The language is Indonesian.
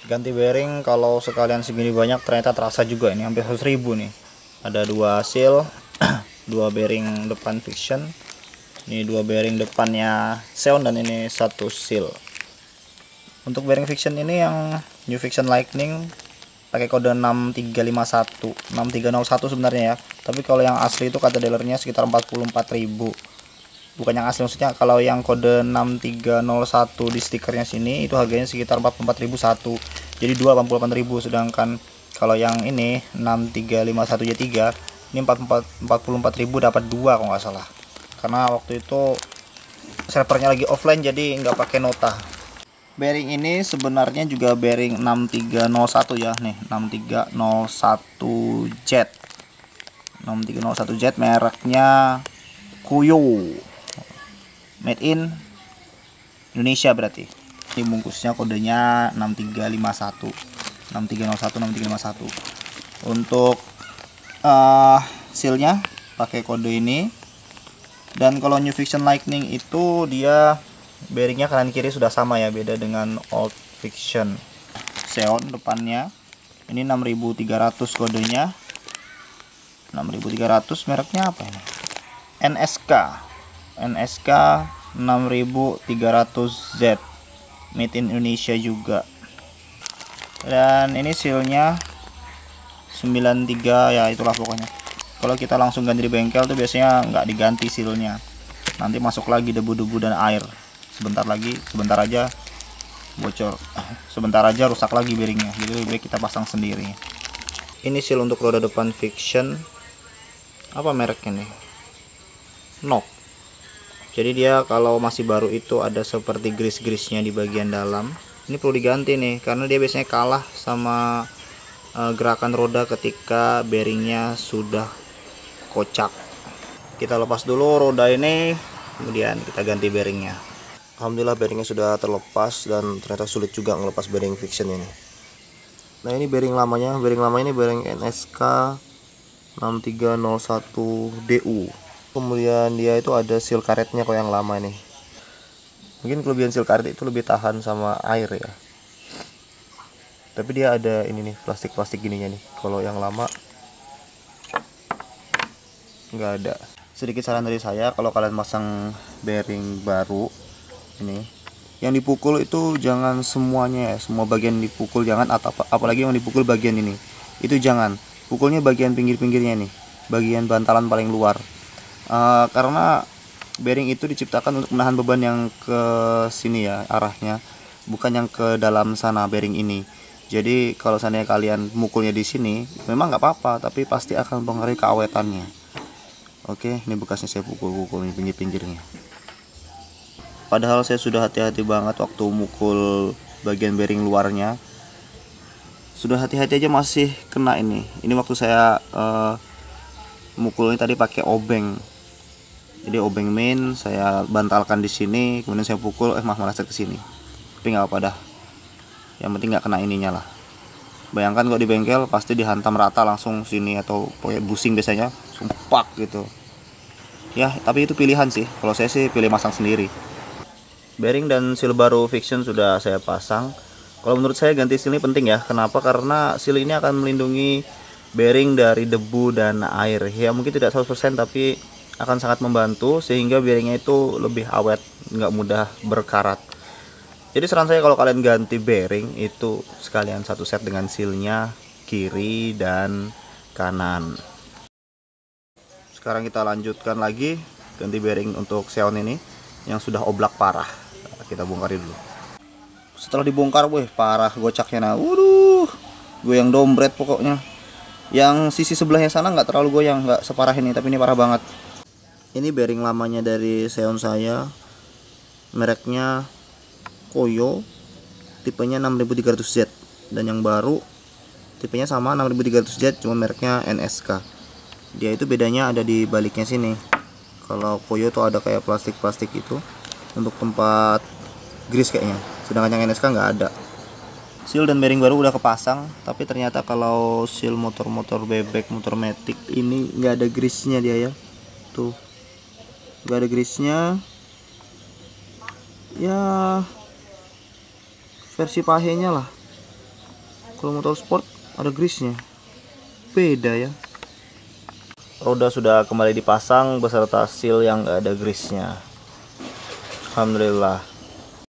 Ganti bearing kalau sekalian segini banyak ternyata terasa juga, ini hampir 100.000 nih. Ada 2 seal, 2 bearing depan Fiction, ini 2 bearing depannya Xeon, dan ini 1 seal. Untuk bearing Fiction ini yang New Fiction Lightning pakai kode 6351 6301 sebenarnya ya, tapi kalau yang asli itu kata dealernya sekitar 44.000. Bukan yang asli, maksudnya kalau yang kode 6301 di stikernya sini itu harganya sekitar 44.001, jadi 88.000. Sedangkan kalau yang ini 6351J3 ini 44.000 dapat 2 kalau nggak salah, karena waktu itu servernya lagi offline jadi nggak pakai nota. Bearing ini sebenarnya juga bearing 6301 ya, nih 6301Z 6301Z, mereknya Kuyo, made in Indonesia berarti. Ini bungkusnya kodenya 6351 6301. Untuk sealnya pakai kode ini. Dan kalau New Fiction Lightning itu dia bearingnya kanan kiri sudah sama ya, beda dengan Old Fiction. Xeon depannya ini 6300 kodenya, 6300, mereknya apa ini? NSK 6300Z, made in Indonesia juga. Dan ini sealnya 93 ya, itulah pokoknya. Kalau kita langsung ganti di bengkel tuh biasanya nggak diganti sealnya, nanti masuk lagi debu-debu dan air. Sebentar aja bocor, sebentar aja rusak lagi bearingnya, jadi lebih baik kita pasang sendiri. Ini seal untuk roda depan Fiction, apa mereknya nih, Nok. Jadi dia kalau masih baru itu ada seperti grease-grease-nya di bagian dalam. Ini perlu diganti nih, karena dia biasanya kalah sama gerakan roda ketika bearingnya sudah kocak. Kita lepas dulu roda ini, kemudian kita ganti bearingnya. Alhamdulillah bearingnya sudah terlepas, dan ternyata sulit juga ngelepas bearing Fiction ini. Nah ini bearing lamanya, ini bearing NSK 6301DU. Kemudian dia itu ada seal karetnya kalau yang lama nih. Mungkin kelebihan seal karet itu lebih tahan sama air ya. Tapi dia ada ini nih, plastik gininya nih. Kalau yang lama nggak ada. Sedikit saran dari saya, kalau kalian pasang bearing baru ini, yang dipukul itu jangan semuanya ya, semua bagian dipukul jangan, atau apalagi yang dipukul bagian ini. Itu jangan. Pukulnya bagian pinggir-pinggirnya nih, bagian bantalan paling luar. Karena bearing itu diciptakan untuk menahan beban yang ke sini ya arahnya, bukan yang ke dalam sana bearing ini. Jadi kalau seandainya kalian mukulnya di sini memang nggak apa-apa, tapi pasti akan mempengaruhi keawetannya. Oke, ini bekasnya saya pukul-pukul ini pinggir-pinggirnya. Padahal saya sudah hati-hati banget waktu mukul bagian bearing luarnya. Sudah hati-hati aja masih kena ini. Ini waktu saya mukulnya tadi pakai obeng. Jadi obeng main saya bantalkan di sini, kemudian saya pukul, malah ke sini. Tapi nggak apa dah. Yang penting nggak kena ininya lah. Bayangkan kalau di bengkel pasti dihantam rata langsung sini, atau pokoknya busing biasanya, sumpak gitu. Ya, tapi itu pilihan sih. Kalau saya sih pilih masang sendiri. Bearing dan seal baru Fiction sudah saya pasang. Kalau menurut saya ganti seal ini penting ya. Kenapa? Karena seal ini akan melindungi bearing dari debu dan air. Ya mungkin tidak 100%, tapi akan sangat membantu sehingga bearingnya itu lebih awet, nggak mudah berkarat. Jadi saran saya kalau kalian ganti bearing itu sekalian satu set dengan sealnya kiri dan kanan. Sekarang kita lanjutkan lagi ganti bearing untuk Xeon ini yang sudah oblak parah. Nah, kita bongkar dulu. Setelah dibongkar, parah gocaknya. Nah, goyang dompret pokoknya. Yang sisi sebelahnya sana nggak terlalu goyang, nggak separah ini, tapi ini parah banget. Ini bearing lamanya dari Xeon saya, mereknya Koyo, tipenya 6300Z, dan yang baru tipenya sama 6300Z, cuma mereknya NSK. Dia itu bedanya ada di baliknya sini. Kalau Koyo tuh ada kayak plastik itu untuk tempat grease kayaknya, sedangkan yang NSK nggak ada. Seal dan bearing baru udah kepasang, tapi ternyata kalau seal motor-motor bebek, motor matic ini nggak ada grease-nya dia ya. Tuh, nggak ada grease-nya. Ya versi pahenya lah. Kalau motor sport ada grease-nya, beda ya. Roda sudah kembali dipasang beserta seal yang gak ada grease-nya. Alhamdulillah.